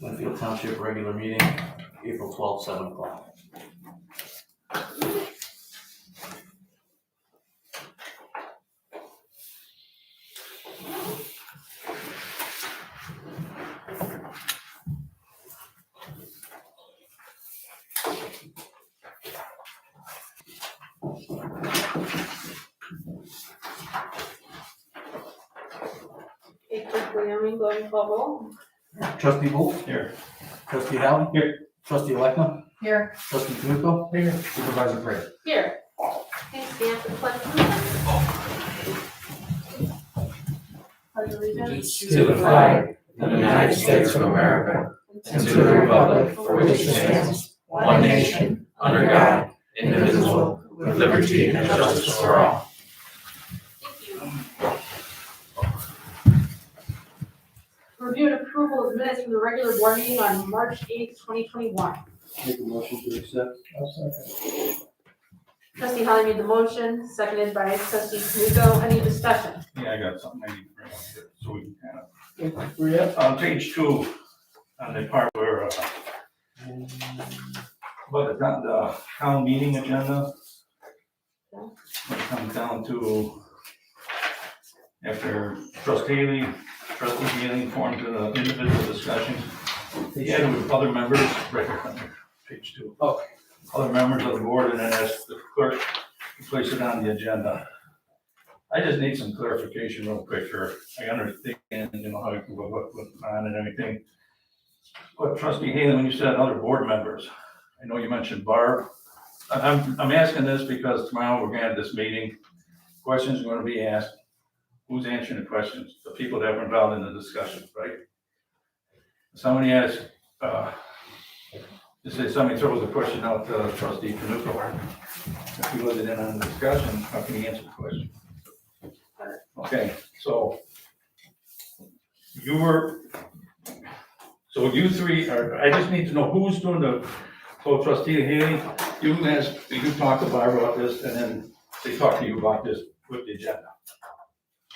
Winfield Township regular meeting, April 12th, 7 o'clock. Wyoming going global. Trustee Paulsen. Here. Trustee Howell. Here. Trustee Electman. Here. Trustee Canuto. Here. Supervisor Gray. Here. Okay, stand for the pledge. Pledge allegiance To the flag of the United States of America and to the republic for which it stands, one nation, under God, indivisible, with liberty and justice for all. Review and approval of minutes from the regular board meeting on March 8th, 2021. Make a motion to accept. Trustee Holly made the motion, seconded by trustee Canuto. Any discussion? Yeah, I got something I need to bring up here, so we can kind of. On page 2, on the part where, but it's on the town meeting agenda. When it comes down to, after trustee Haley formed the individual discussions, he added with other members, right here, on page 2. Okay. Other members of the board, and then asked the clerk to place it on the agenda. I just need some clarification real quick here. I understand, how you can what's on and everything. But trustee Haley, when you said other board members, I know you mentioned Barb. I'm asking this because tomorrow we're gonna have this meeting. Questions are gonna be asked. Who's answering the questions? The people that were involved in the discussion, right? Somebody asked, somebody throws a question out to trustee Canuto. If he wasn't in on the discussion, how can he answer the question? Okay, so you three are, I just need to know who's doing the, so trustee Haley, you talked to Barbara about this, and then they talked to you about this with the agenda.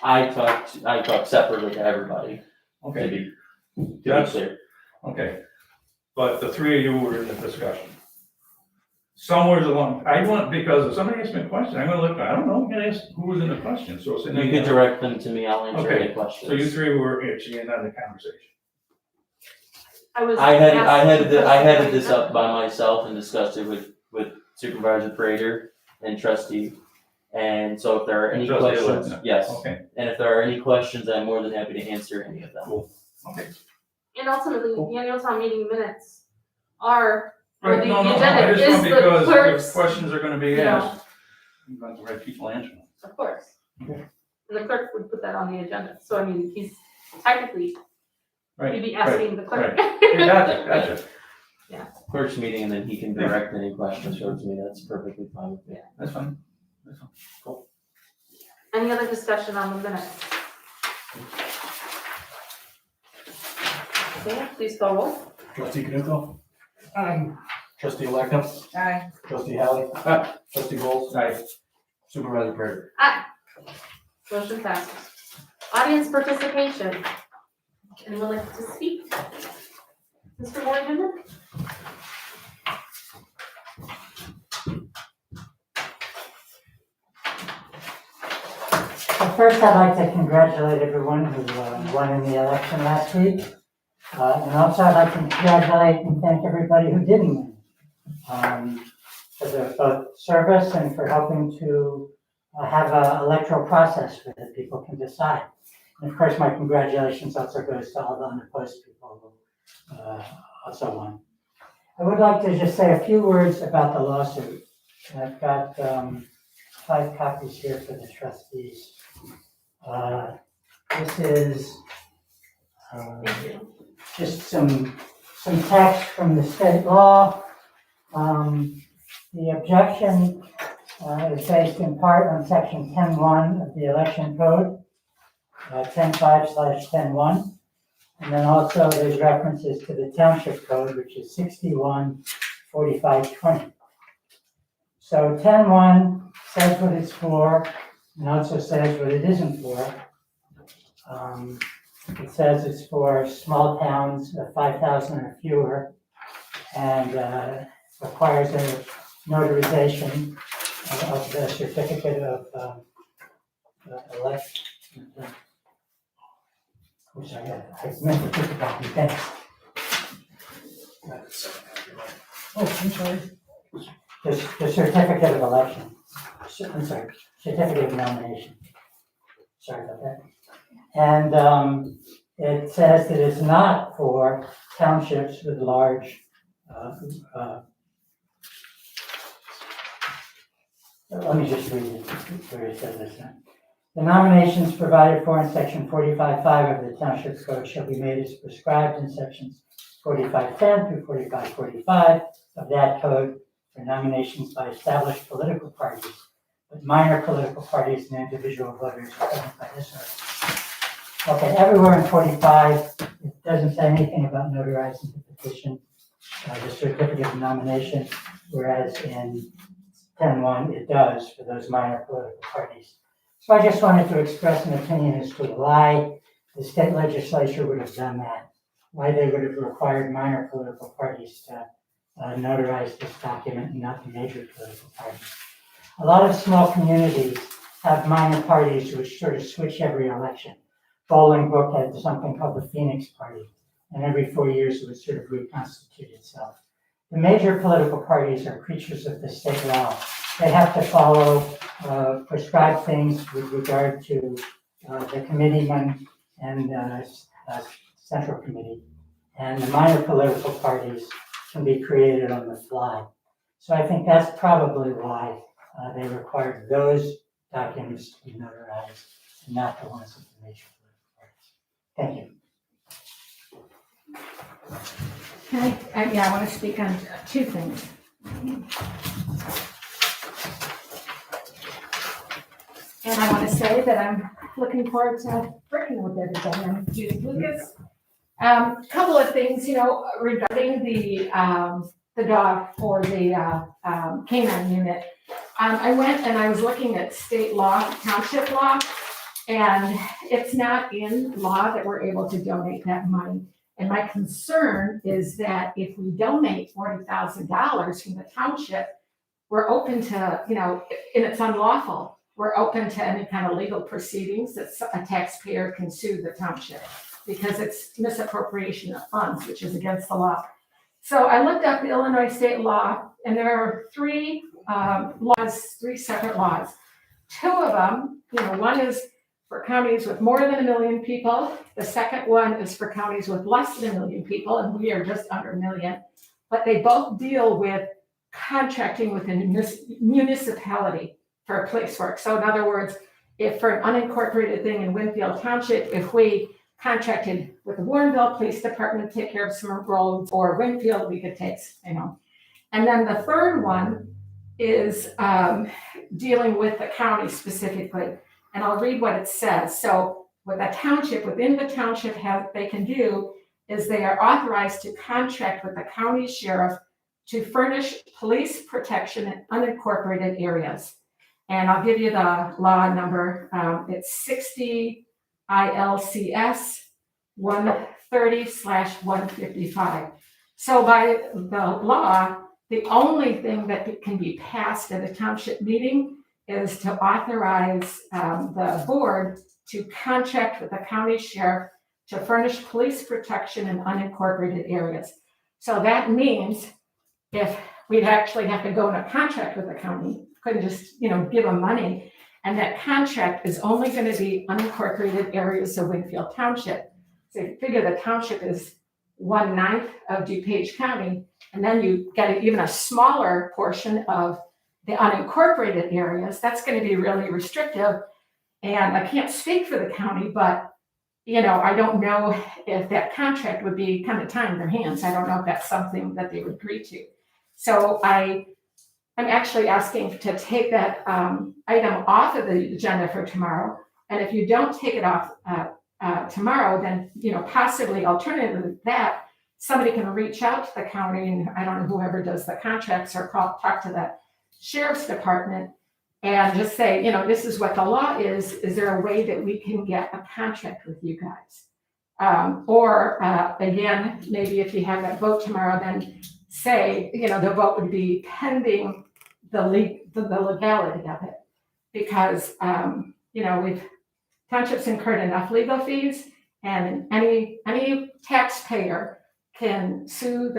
I talked separately to everybody, Okay, maybe, to be clear. okay. But the three of you were in the discussion. Somewhere along, because if somebody asks me a question, I'm gonna look, I don't know, I'm gonna ask who was in the question, so. You can direct them to me, I'll answer Okay, any questions. So you three were actually in on the conversation. I headed this up by myself and discussed it with Supervisor Prater and trustee. And so if there are any And trustee questions, Electman. yes, Okay, and if there are any questions, I'm more than happy to answer any of them. cool, okay. And ultimately, the annual town meeting minutes are, or Right, the no, agenda I just is want, the because clerk's, if questions are gonna be you know. asked, you want the right people answering them. of course. Okay. And the clerk would put that on the agenda, so I mean, he's technically, Right, he'd be asking the clerk. Gotcha. First meeting, and then he can direct any questions towards me, that's perfectly fine with me. That's fine, cool. Any other discussion on the minutes? Okay, please call roll. Trustee Canuto. Aye. Trustee Electman. Aye. Trustee Howell. Aye. Trustee Paulsen. Aye. Supervisor Gray. Aye. Motion passes. Audience participation. Anyone like to speak? Mr. Warren? Well, first, I'd like to congratulate everyone who won in the election last week. And also, I'd like to congratulate and thank everybody who didn't win for their both service and for helping to have an electoral process where the people can decide. And of course, my congratulations also goes to all the unopposed people who also won. I would like to just say a few words about the lawsuit. I've got 5 copies here for the trustees. This is just some text from the state law. The objection is based in part on section 10.1 of the election code, 10.5/10.1. And then also there's references to the township code, which is 61:4520. So 10.1 says what it's for, and also says what it isn't for. It says it's for small towns of 5,000 or fewer, and requires a notarization of the certificate of election. Which I meant to put the document. Oh, I'm sorry. The certificate of election. I'm sorry, certificate of nomination. Sorry about that. And it says that it's not for townships with large, let me just read it, where it says this. The nominations provided for in section 45.5 of the Township Code shall be made as prescribed in sections 45.10 through 45.45 of that code for nominations by established political parties, but minor political parties and individual voters are covered by this article. Okay, everywhere in 45, it doesn't say anything about notarizing the petition, the certificate of nomination, whereas in 10.1 it does for those minor political parties. So I just wanted to express an opinion as to why the state legislature would have done that, why they would have required minor political parties to notarize this document and not the major political parties. A lot of small communities have minor parties which sort of switch every election. Bolingbrook had something called the Phoenix Party, and every 4 years it would sort of reconstitute itself. The major political parties are creatures of the state law. They have to follow prescribed things with regard to the committeeman and central committee. And the minor political parties can be created on the fly. So I think that's probably why they required those documents to be notarized and not the ones of the major political parties. Thank you. I want to speak on two things. And I want to say that I'm looking forward to working with everybody. I'm Judith Lucas. Couple of things, regarding the dog for the canine unit. I went and I was looking at state law, township law, and it's not in law that we're able to donate that money. And my concern is that if we donate $40,000 from the township, we're open to, and it's unlawful. We're open to any kind of legal proceedings that a taxpayer can sue the township because it's misappropriation of funds, which is against the law. So I looked up the Illinois state law, and there are three separate laws. Two of them, one is for counties with more than 1 million people. The second one is for counties with less than 1 million people, and we are just under 1 million. But they both deal with contracting with a municipality for police work. So in other words, if for an unincorporated thing in Winfield Township, if we contracted with the Warrenville Police Department to take care of some roads, or Winfield, we could take, And then the third one is dealing with the county specifically. And I'll read what it says. So what the township, within the township, they can do is they are authorized to contract with the county sheriff to furnish police protection in unincorporated areas. And I'll give you the law number. It's 60 ILCS 130/155. So by the law, the only thing that can be passed at a township meeting is to authorize the board to contract with the county sheriff to furnish police protection in unincorporated areas. So that means if we'd actually have to go in a contract with the county, couldn't just, give them money. And that contract is only going to be unincorporated areas of Winfield Township. So you figure the township is 1/9 of DuPage County, and then you get even a smaller portion of the unincorporated areas. That's going to be really restrictive. And I can't speak for the county, but, I don't know if that contract would be kind of tying their hands. I don't know if that's something that they would agree to. So I'm actually asking to take that item off of the agenda for tomorrow. And if you don't take it off tomorrow, then, possibly alternatively to that, somebody can reach out to the county, and I don't know, whoever does the contracts, or talk to the sheriff's department and just say, this is what the law is. Is there a way that we can get a contract with you guys? Or, again, maybe if you have that vote tomorrow, then say, the vote would be pending the legality of it. Because, townships incurred enough legal fees, and any taxpayer can sue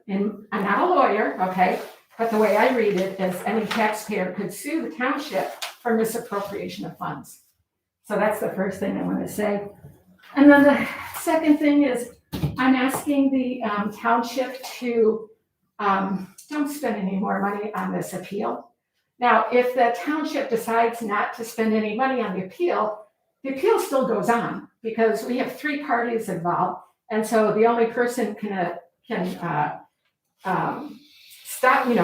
I'm not a lawyer, okay? But the way I read it is any taxpayer could sue the township for misappropriation of funds. So that's the first thing I want to say. And then the second thing is, I'm asking the township to don't spend any more money on this appeal. Now, if the township decides not to spend any money on the appeal still goes on, because we have 3 parties involved, and so the only person can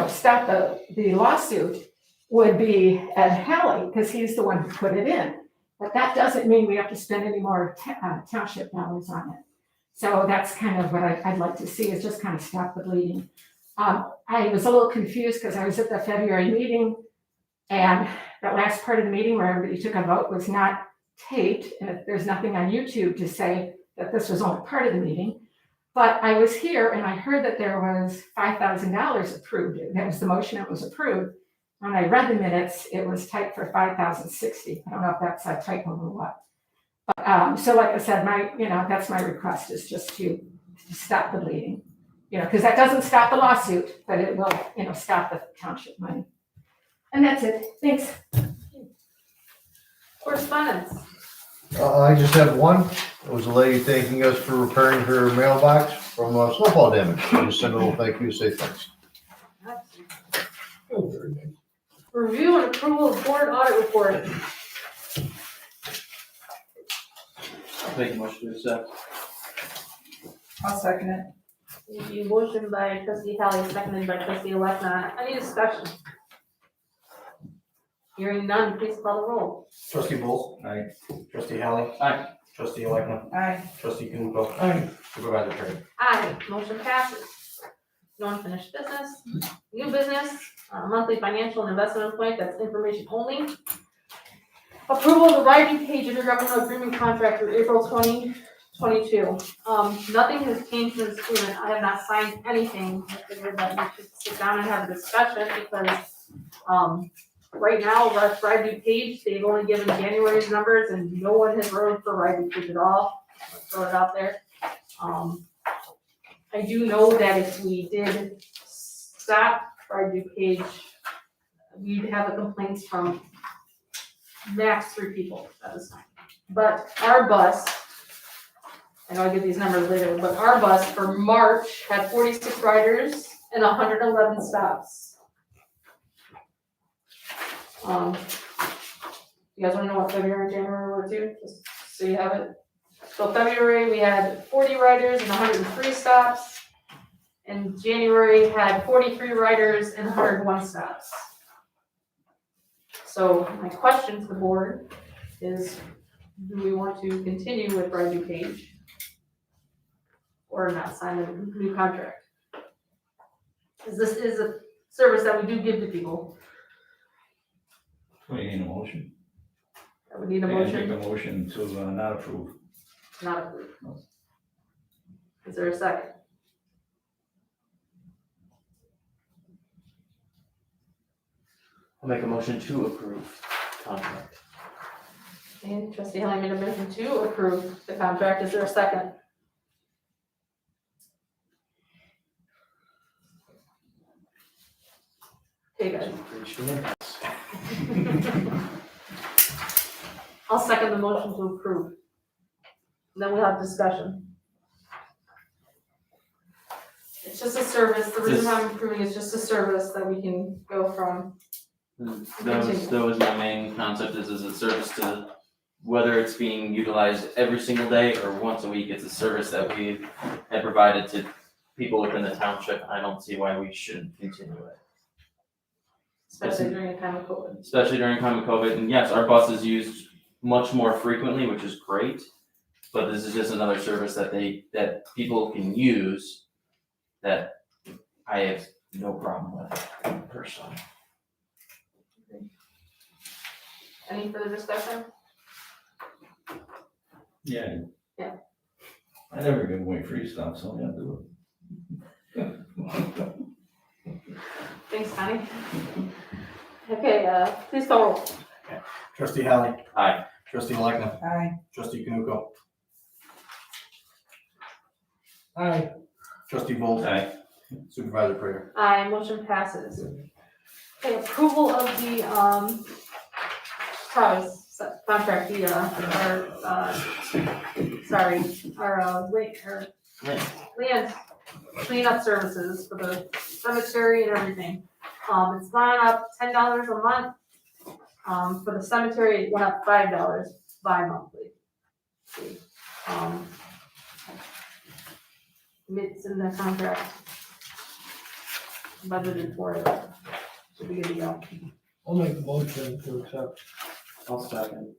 stop the lawsuit would be Ed Haley, because he's the one who put it in. But that doesn't mean we have to spend any more township dollars on it. So that's kind of what I'd like to see, is just kind of stop the bleeding. I was a little confused because I was at the February meeting, and that last part of the meeting where everybody took a vote was not taped, and there's nothing on YouTube to say that this was only part of the meeting. But I was here and I heard that there was $5,000 approved. That was the motion that was approved. When I read the minutes, it was typed for $5,060. I don't know if that's a typo or what. But so like I said, that's my request, is just to stop the bleeding. Because that doesn't stop the lawsuit, but it will, stop the township money. And that's it. Thanks. Correspondence. I just have one. It was a lady thanking us for repairing her mailbox from snowfall damage. I just sent a little thank you to say thanks. Oh, very nice. Review and approval of board audit report. I'll make a motion to accept. I'll second it. Thank you. Motion by trustee Kelly, seconded by trustee Elecna. Any discussion? Hearing none, please call the roll. Trustee Bowles. Aye. Trustee Haley. Aye. Trustee Electman. Aye. Trustee Canuco. Aye. Supervisor Perry. Aye, motion passes. No unfinished business. New business, monthly financial and investment report, that's information only. Approval of the writing page intergovernmental agreement contract through April 2022. Nothing has changed in this agreement. I have not signed anything. I figured that we should sit down and have a discussion, because right now, Russ Riding Page, they've only given January's numbers and no one has voted for Riding Page at all. Let's throw it out there. I do know that if we did stop Riding Page, we'd have the complaints from max 3 people at this time. But our bus, I know I'll give these numbers later, but our bus for March had 46 riders and 111 stops. You guys wanna know what February and January were too, just so you have it? So February, we had 40 riders and 103 stops. And January had 43 riders and 101 stops. So my question to the board is, do we want to continue with Riding Page? Or not sign a new contract? Because this is a service that we do give to people. We need a motion. That would need a Make motion, a motion to not approve. not approved. Is there a second? I'll make a motion to approve contract. And trustee Henley made a motion to approve the contract. Is there a second? Okay, guys. I'll second the motion to approve. Then we'll have discussion. It's just a service. The reason why I'm approving is just a service that we can go from. That was my main concept, is a service to, whether it's being utilized every single day or once a week, it's a service that we have provided to people within the township. I don't see why we shouldn't continue it. Especially during a time of COVID. Especially during time of COVID, and yes, our bus is used much more frequently, which is great. But this is just another service that people can use that I have no problem with personally. Any further discussion? Yeah. Yeah. I never give away free stuff, so yeah, do it. Thanks, Connie. Okay, please call roll. Trustee Howell. Aye. Trustee Alekna. Aye. Trustee Kanuko. Aye. Trustee Volz. Aye. Supervisor Prater. Aye, motion passes. Okay, approval of the, contract, land cleanup services for the cemetery and everything. It's gone up $10 a month. For the cemetery, it went up $5 bi-monthly. It's in the contract. Budgeted for it. Should be good to go. I'll make a motion to accept. I'll second.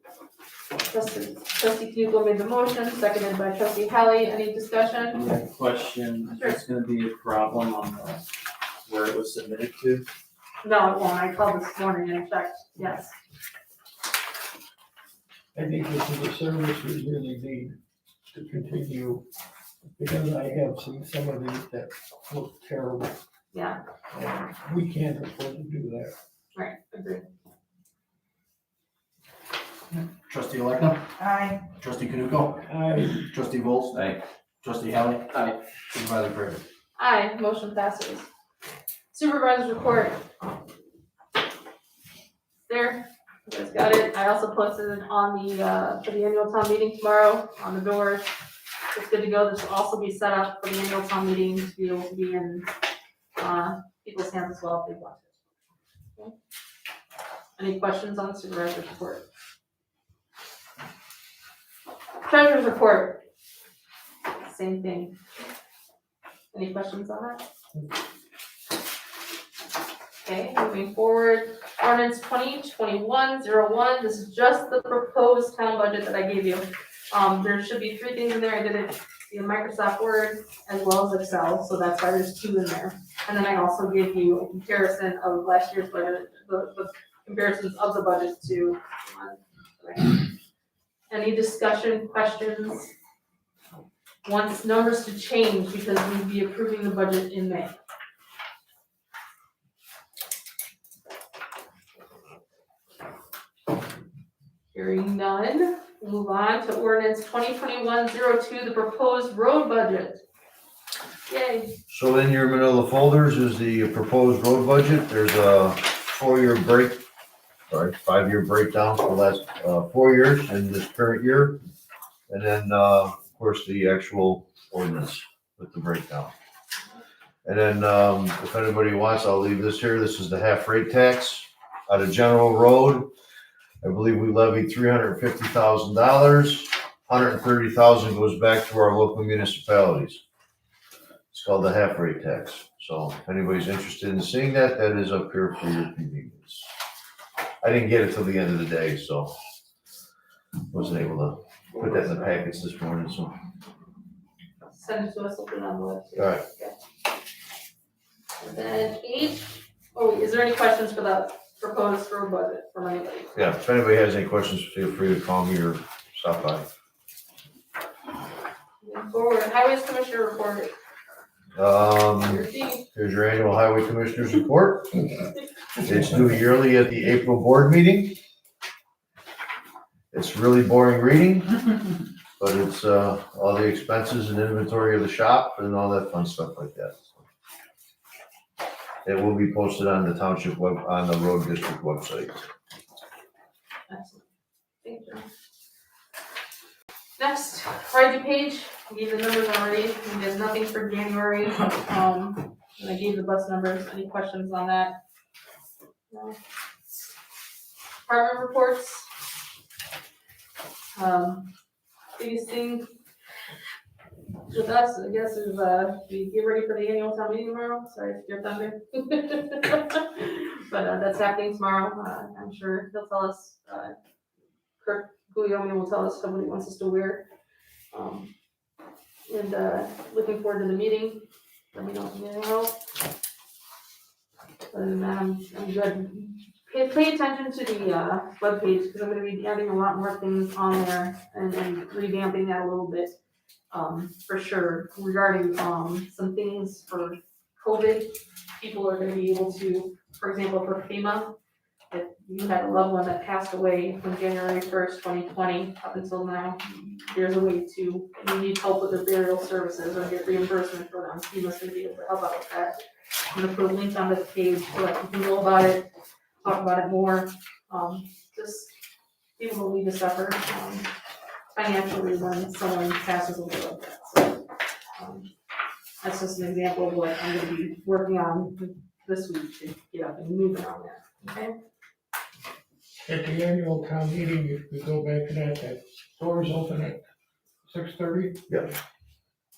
Trustee Knuckle made the motion, seconded by trustee Helly. Any discussion? Question, is this gonna be a problem on where it was submitted to? No, it won't. I called this morning and checked. Yes. I think this is a service we really need to continue, because I have seen some of these that look terrible, Yeah, and we can't afford to do that. right. Agreed. Trustee Alekna. Aye. Trustee Kanuko. I, Trustee Volz. Aye. Trustee Howell. Aye. Supervisor Prater. Aye, motion passes. Supervisor's report. There, you guys got it. I also posted it on the, for the annual town meeting tomorrow on the doors. It's good to go. This will also be set up for the annual town meeting to be able to be in, people's hands as well if they want it. Okay. Any questions on the supervisor's report? Treasurer's report. Same thing. Any questions on that? Okay, moving forward, ordinance 2021-01, this is just the proposed town budget that I gave you. There should be 3 things in there, I did it via Microsoft Word as well as Excel, so that's why there's 2 in there. And then I also gave you a comparison of last year's budget, the comparisons of the budget to. Any discussion, questions? Wants numbers to change because we'd be approving the budget in May. Hearing none, move on to ordinance 2021-02, the proposed road budget. Yay. So in your manila folders is the proposed road budget. There's a 5-year breakdown for the last 4 years and this current year. And then, of course, the actual ordinance with the breakdown. And then, if anybody wants, I'll leave this here. This is the half rate tax out of general road. I believe we levied $350,000. $130,000 goes back to our local municipalities. It's called the half rate tax. So if anybody's interested in seeing that, that is up here for your convenience. I didn't get it till the end of the day, so wasn't able to put that in the packets this morning, so. Send it to us, we'll put it on the website. All right. Okay. And then is there any questions for the proposed road budget from anybody? Yeah, if anybody has any questions, feel free to call me or stop by. Moving forward, highways commissioner report. Your fee. Here's your annual highway commissioners report. It's due yearly at the April board meeting. It's really boring reading, but it's all the expenses and inventory of the shop and all that fun stuff like that. It will be posted on the township on the road district website. Excellent. Thank you. Next, right to page, I gave the numbers already, we did nothing for January, and I gave the bus numbers, any questions on that? No. Department reports. Biggest thing with us, I guess, is, we get ready for the annual town meeting tomorrow, sorry, your thunder. But, that's happening tomorrow, I'm sure he'll tell us, Kirk Guglielmi will tell us what he wants us to wear. And looking forward to the meeting. Let me know if you need any help. Other than that, I'm good. Pay attention to the webpage because I'm going to be adding a lot more things on there and revamping that a little bit. for sure regarding, some things for COVID. People are gonna be able to, for example, for FEMA, if you had a loved one that passed away from January 1st, 2020 up until now, there's a way to, if you need help with their burial services or get reimbursement for them, FEMA's gonna be able to help out with that. I'm gonna put a link on this page so that you can know about it, talk about it more. Just people don't need to suffer, financially when someone passes away like that, so. That's just an example of what I'm gonna be working on this week to get up and moving on that, okay? At the annual town meeting, if we go back to that doors open at 6:30. Yep.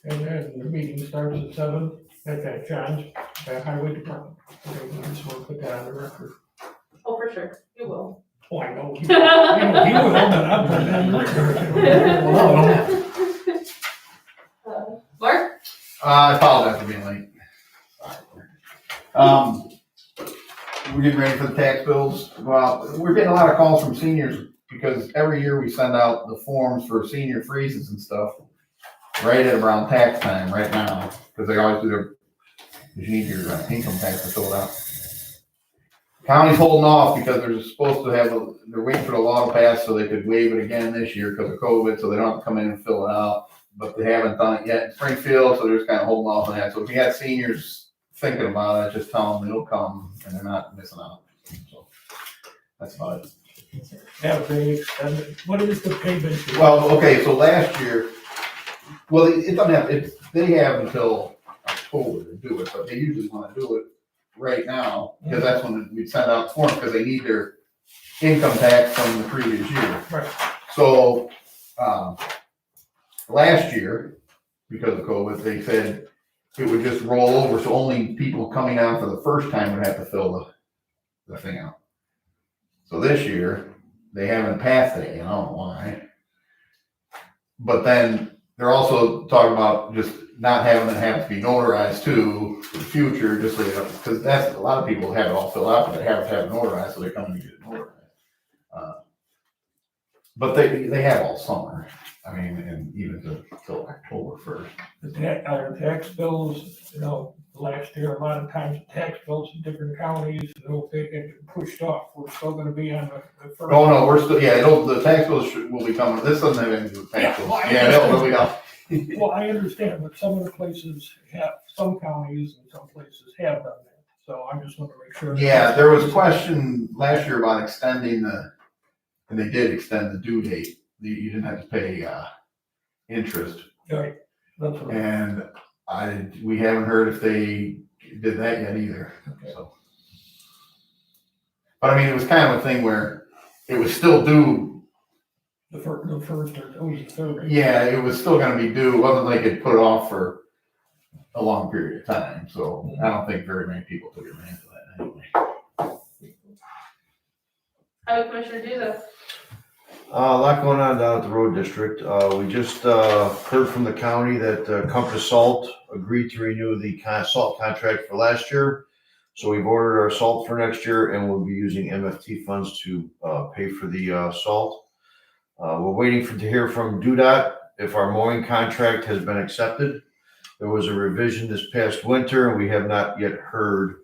And then the meeting starts at 7 at that John's, that highway department. Okay, we just want to put that on the record. Oh, for sure, you will. Oh, I know. He will, but I'm putting that on the record. Mark? I apologize for being late. We're getting ready for the tax bills. Well, we're getting a lot of calls from seniors because every year we send out the forms for senior freezes and stuff right at around tax time right now, because they always do you need your income tax to fill it out. County's holding off because they're supposed to they're waiting for the law to pass so they could waive it again this year because of COVID, so they don't have to come in and fill it out. But they haven't done it yet in Springfield, so they're just kind of holding off on that. So if you have seniors thinking about it, just tell them it'll come and they're not missing out. So that's about it. Have they extended, what is the payment? Well, okay, so last year, well, it doesn't have, they have until October to do it, but they usually want to do it right now, because that's when we send out forms, because they need their income tax from the previous year. Right. So, last year, because of COVID, they said it would just roll over, so only people coming on for the first time would have to fill the thing out. So this year, they haven't passed it, I don't know why. But then they're also talking about just not having it have to be notarized too for the future, just so you know, because that's, a lot of people have it all filled out, but they have to have it notarized, so they're coming to get it notarized. But they have all summer, I mean, and even till October 1st. Our tax bills, last year, a lot of times tax bills in different counties, they get pushed off. We're still gonna be on the first. Oh, no, we're still, the tax bills will be coming, this doesn't have anything to do with tax bills. Yeah, They'll be down. Well, I understand, but some of the places some counties and some places have done that, so I just want to make sure. Yeah, there was a question last year about extending and they did extend the due date. You didn't have to pay, interest. Right, that's what. And we haven't heard if they did that yet either, so. But I mean, it was kind of a thing where it was still due. The first, or the third. Right? Yeah, it was still gonna be due. It wasn't like it put it off for a long period of time, so I don't think very many people took advantage of that anyway. Highway Commissioner Duda. A lot going on down at the road district. We just heard from the county that Compass Salt agreed to renew the salt contract for last year. So we've ordered our salt for next year and we'll be using MFT funds to pay for the salt. We're waiting to hear from DUDOT if our mowing contract has been accepted. There was a revision this past winter and we have not yet heard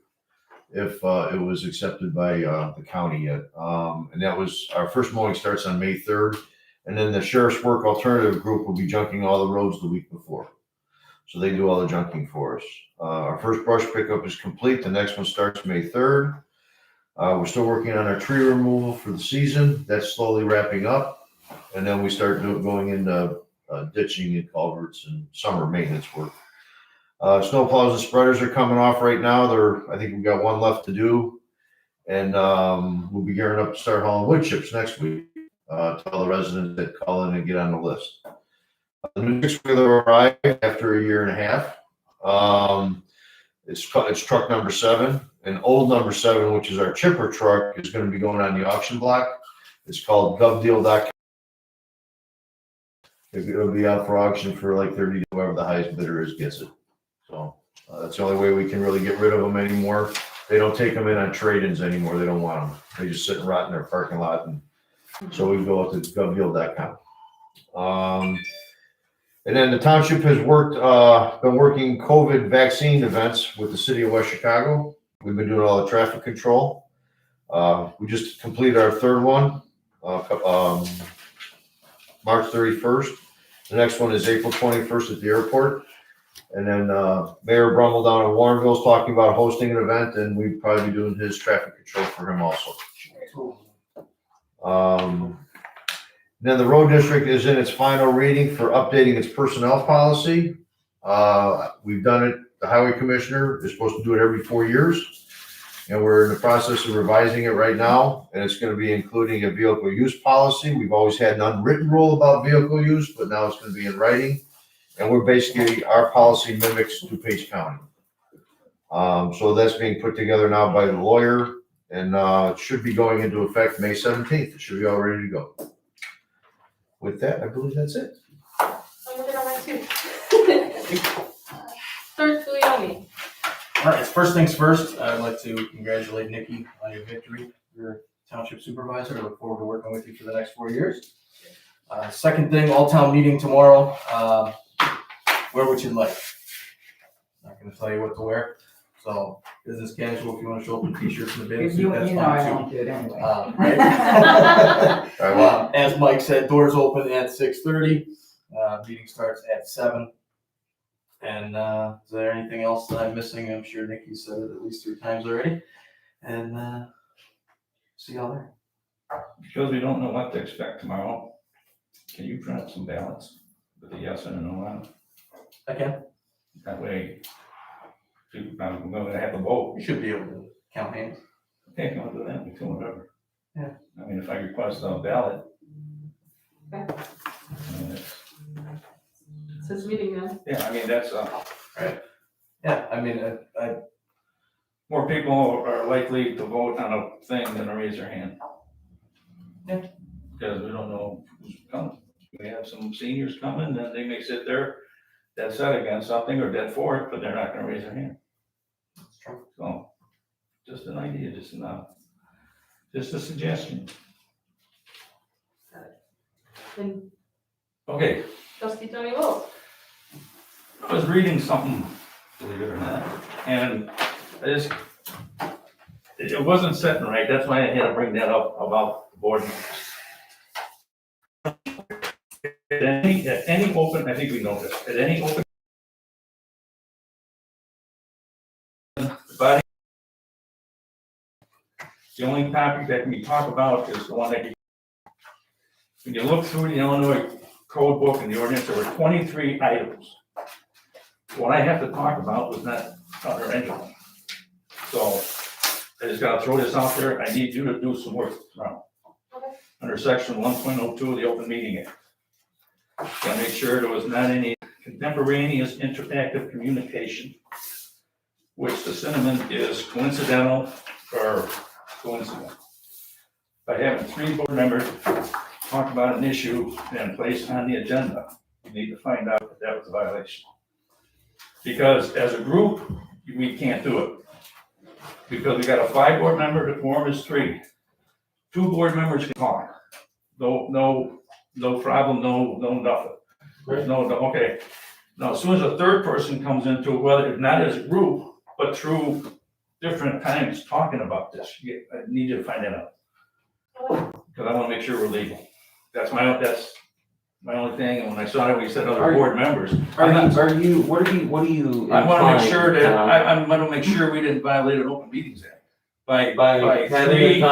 if it was accepted by the county yet. And that was, our first mowing starts on May 3rd. And then the Sheriff's Work Alternative Group will be junking all the roads the week before. So they do all the junking for us. Our first brush pickup is complete. The next one starts May 3rd. We're still working on our tree removal for the season. That's slowly wrapping up. And then we start going into ditching and culverts and summer maintenance work. Snow plows and spreaders are coming off right now. I think we've got one left to do. And we'll be gearing up to start hauling wood chips next week. To all the residents that call in and get on the list. The new six-wheeler arrived after a year and a half. It's truck number 7. And old number 7, which is our chipper truck, is going to be going on the auction block. It's called govdeal.com. It'll be out for auction for like 30, whoever the highest bidder is gets it. So that's the only way we can really get rid of them anymore. They don't take them in on trade-ins anymore. They don't want them. They just sit and rot in their parking lot. And so we go up to govdeal.com. And then the township has been working COVID vaccine events with the city of West Chicago. We've been doing all the traffic control. We just completed our third one, March 31st. The next one is April 21st at the airport. And then Mayor Brummel down in Warrenville is talking about hosting an event, and we'd probably be doing his traffic control for him also. Then the road district is in its final reading for updating its personnel policy. We've done it, the highway commissioner is supposed to do it every 4 years. And we're in the process of revising it right now, and it's gonna be including a vehicle use policy. We've always had an unwritten rule about vehicle use, but now it's gonna be in writing. And we're basically, our policy mimics DuPage County. So that's being put together now by the lawyer, and it should be going into effect May 17th. It should be all ready to go. With that, I believe that's it. I'm looking at mine too. Clerk Giuliani. All right, first things first, I'd like to congratulate Nikki on your victory, your township supervisor. I look forward to working with you for the next 4 years. Second thing, all-town meeting tomorrow. Wear what you like. Not gonna tell you what to wear. So business casual, if you wanna show up in t-shirts and a bathing suit, that's fine too. do it anyway. Right? All right, well, As Mike said, doors open at 6:30. Meeting starts at 7. And is there anything else that I'm missing? I'm sure Nikki said it at least 3 times already. And see y'all there. Because we don't know what to expect tomorrow, can you print up some ballots with a yes and a no on it? Okay. That way, I'm gonna have a vote. You should be able to count hands. Okay, I'll do that, we can whatever. Yeah. I mean, if I request a ballot. Okay. I mean, it's- It's his meeting then. Yeah, I mean, that's, Yeah, I mean, more people are likely to vote on a thing than to raise their hand. Yeah. Because we don't know who's coming. We have some seniors coming, then they may sit there, dead set against something or dead for it, but they're not gonna raise their hand. that's true. So, just an idea, just a suggestion. And Okay, trustee Tony Wills. I was reading something, believe it or not, and it wasn't sitting right, that's why I had to bring that up about the board members. At any open, I think we know this, at any open body, the only topic that we talk about is the one that when you look through the Illinois code book and the ordinance, there were 23 items. What I have to talk about was not under any of them. So I just gotta throw this out there. I need you to do some work tomorrow. Okay. Under section 1.02 of the Open Meeting Act. Gotta make sure there was not any contemporaneous interactive communication, which the sentiment is coincidental or coincidental. By having 3 board members talk about an issue and place on the agenda, you need to find out if that was a violation. Because as a group, we can't do it. Because we got a 5 board member, the quorum is 3. 2 board members can talk. No problem, no nothing. There's okay. Now, as soon as a 3rd person comes into it, whether not as a group, but through different times talking about this, I need you to find that out. Because I wanna make sure we're legal. That's my only thing, and when I saw it, we said other board members. What are you? I wanna make implying, sure that, Tom? I wanna make sure we didn't violate an Open Meetings Act. By Having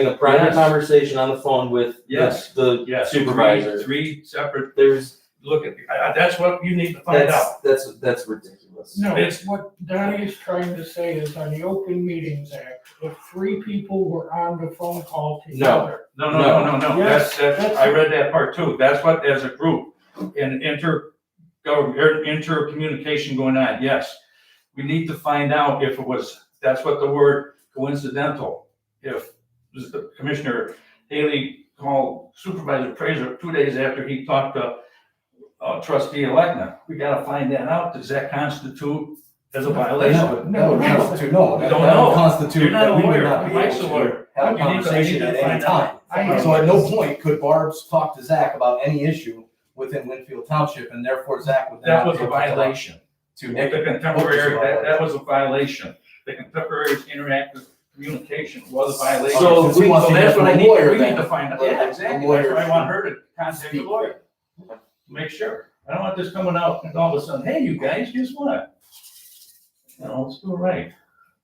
a private Yes. conversation on the phone with Yes. the Yes, supervisor. Three separate, There's, look at, that's what you need to find out. that's ridiculous. No, It's- what Donnie is trying to say is on the Open Meetings Act, if 3 people were on the phone call together. No, Yes, that's, I read that part too. That's what, as a group, and intercommunication going on, yes. We need to find out if it was, that's what the word coincidental. If the Commissioner Haley called Supervisor Fraser 2 days after he talked to Trustee Electna, we gotta find that out. Does that constitute as a violation? That would constitute, no, We that don't would know. constitute You're not that a we would lawyer. not be Mike's a able lawyer. to have a You need to conversation at any find time. I So at no point could Barb's talk to Zach about any issue within Winfield Township, and therefore Zach would then That not was be a able to talk violation. to The Nick. contemporary, that was a violation. The contemporary interactive communication was a violation. So So we want to that's hear what I from the need, lawyer we need then. to find out, The- yeah, the exactly, lawyer that's why I want should her to contact the speak. lawyer. Make sure, I don't want this coming out and all of a sudden, hey, you guys, guess what? You know, let's do it right.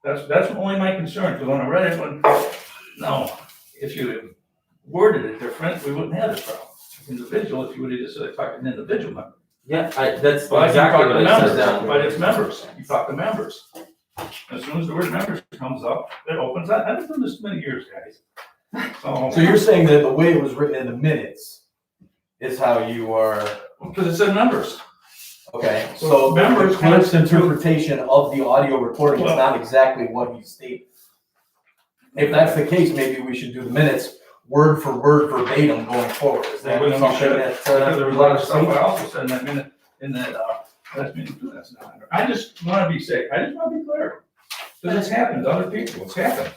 That's only my concern, because when I read it, no, if you worded it different, we wouldn't have this problem. Individual, if you would have just said, talk to an individual member. Yeah, that's Well, I can exactly talk what to I said members, down. but it's members, you talk to members. As soon as the word members comes up, it opens up, I've been doing this many years, guys. So you're saying that the way it was written in the minutes is how you are, Because it said members. okay, So so the members clerk's constitute- interpretation of the audio recording is Well- not exactly what he stated. If that's the case, maybe we should do the minutes word for word verbatim going forward. Is that Well, we something should, that, Because there was you'd a lot like of to stuff see? I also said in that minute, last meeting too, that's not. I just wanna be safe, I just wanna be clear. Because it's happened to other people, it's happened.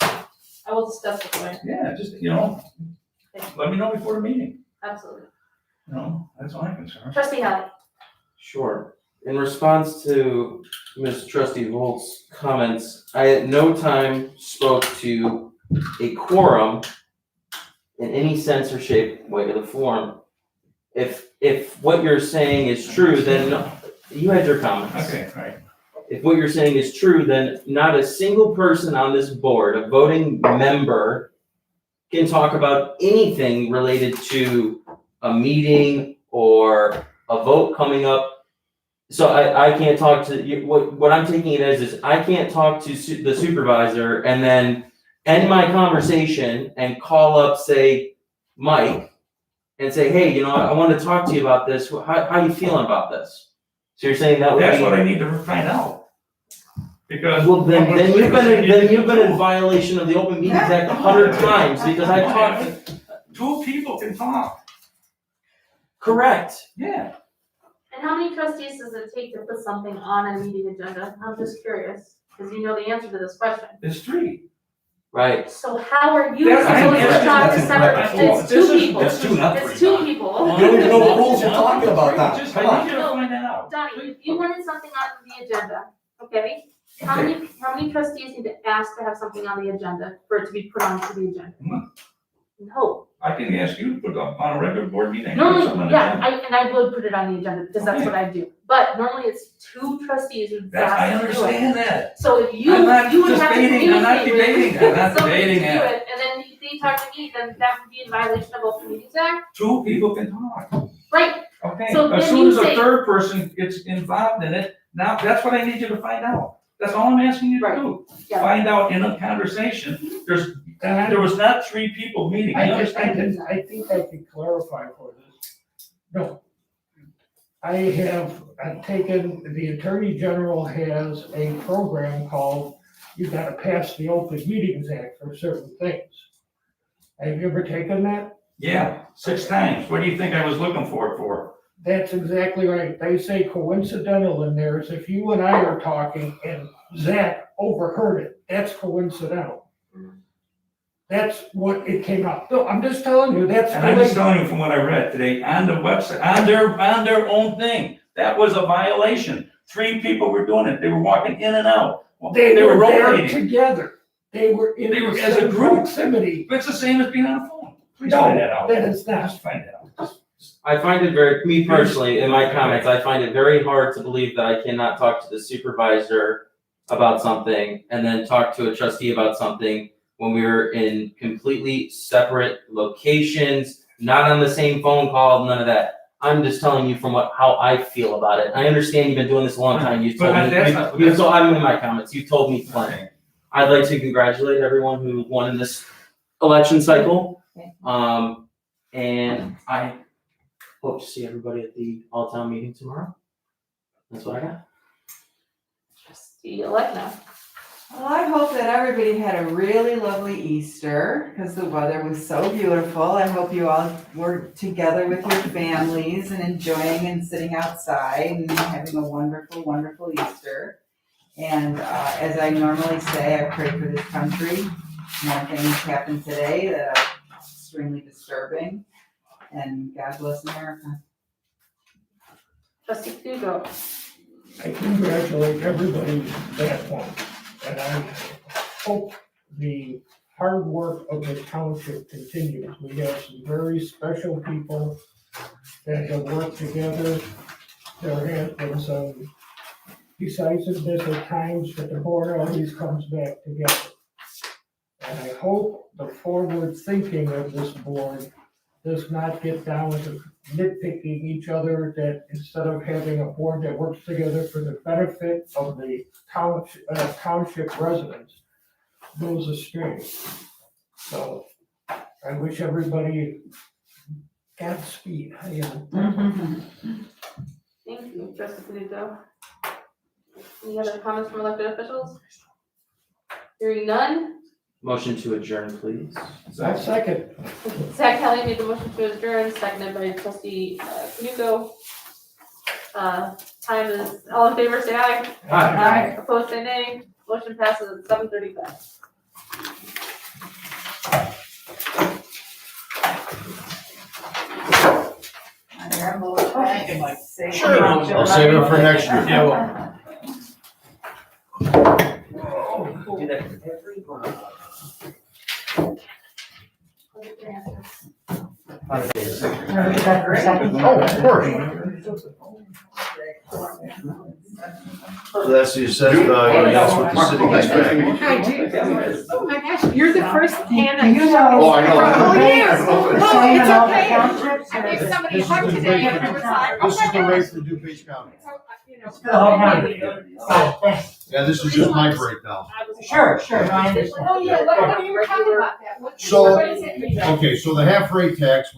I will discuss with the lawyer, Yeah, just, let me know before the meeting, absolutely. that's my concern. Trustee Holly, Sure. In response to Ms. Trustee Volt's comments, I at no time spoke to a quorum in any sense or shape, way, or the form. If what you're saying is true, then you had your comments. Okay, right. If what you're saying is true, then not a single person on this board, a voting member, can talk about anything related to a meeting or a vote coming up. So I can't talk to, what I'm taking it as is, I can't talk to the supervisor and then end my conversation and call up, say, Mike, and say, hey, I want to talk to you about this, how you feeling about this? So you're saying that would be. That's what I need to find out. Because. Well, then you've been in violation of the Open Meetings Act 100 times, because I talked. Two people can talk, Correct. yeah. and how many trustees does it take to put something on a meeting agenda? I'm just curious, because you know the answer to this question. There's three. Right. So how are you That's supposed to incorrect. talk to That's separate, incorrect. it's two people, That's two, not it's three. two Don. people. You don't even know the rules you're talking about, Don. Just, Come I on. need you to find that out. Donnie, if you wanted something on the agenda, okay? How many trustees need to ask to have something on the agenda for it to be put onto the agenda? No, I can ask you to put it up on a regular board meeting. normally, Something on the yeah, agenda. and I would put it on the agenda, because that's what I do, but normally it's two trustees who That, I ask to do it. understand that. So if you, I'm not you would have to debating, I'm not communicate with debating, I'm not somebody to do debating it. it, and then they talk to me, then that would be in violation of Open Meetings Act, Two people can talk, right? okay? So As then soon you as a say- third person gets involved in it, now, that's what I need you to find out. That's all I'm asking you to Right. do. Yeah. Find out in a conversation, there was not three people meeting, you understand it? I think I can clarify for this. No. I've taken, the Attorney General has a program called, you gotta pass the Open Meetings Act for certain things. Have you ever taken that? Yeah, 6 times. What do you think I was looking for it for? That's exactly right. They say coincidental in there is if you and I are talking and Zach overheard it, that's coincidental. That's what it came out. No, I'm just telling you, that's. And I'm just telling you from what I read today on the website, on their own thing, that was a violation. 3 people were doing it. They were walking in and out. They were there rotating. together. They were in They were the as a same group. proximity. But it's the same as being on a phone. Please No, find that out. that is not. Just find that out. I find it me personally, in my comments, I find it very hard to believe that I cannot talk to the supervisor about something and then talk to a trustee about something when we're in completely separate locations, not on the same phone call, none of that. I'm just telling you from how I feel about it. I understand you've been doing this a long time. You've told But me, that's not- you've told, I'm in my comments, you've told me plenty. I'd like to congratulate everyone who won in this election cycle. And I hope to see everybody at the all-town meeting tomorrow. That's what I got. Trustee-elect now. Well, I hope that everybody had a really lovely Easter because the weather was so beautiful. I hope you all were together with your families and enjoying and sitting outside and having a wonderful, wonderful Easter. And as I normally say, I pray for this country. More things happened today that are extremely disturbing. And God bless America. Trustee Hugo. I congratulate everybody that won, and I hope the hard work of the township continues. We have some very special people that have worked together. There has been some decisiveness at times, but the board always comes back together. And I hope the forward thinking of this board does not get down to nitpicking each other, that instead of having a board that works together for the benefit of the township residents, goes astray. So I wish everybody Godspeed. Thank you, Trustee Hugo. Any other comments from elected officials? Hearing none. Motion to adjourn, please. I second. Zach Kelly made the motion to adjourn, seconded by Trustee Hugo. Time is, all in favor, say aye. Aye. Opposed, say nay. Motion passes at 7:35. Sure. I'll save it for next year. Yeah, well. Do that for everyone. Oh, of course. So that's the assessment, that's what the city gets back. I do. Oh my gosh, you're the first hand Do you know? Oh, I know. Oh, yes. The Oh, same it's in all the okay. townships? I gave somebody a This is hug the today rate and it was like, This is the okay. rate for DuPage County. So, you know, The whole county. Oh, thanks. Yeah, this is just my breakdown. Sure, no, I understand. Oh, yeah, what are you talking about that? What So- what is it? Okay, so the half rate tax,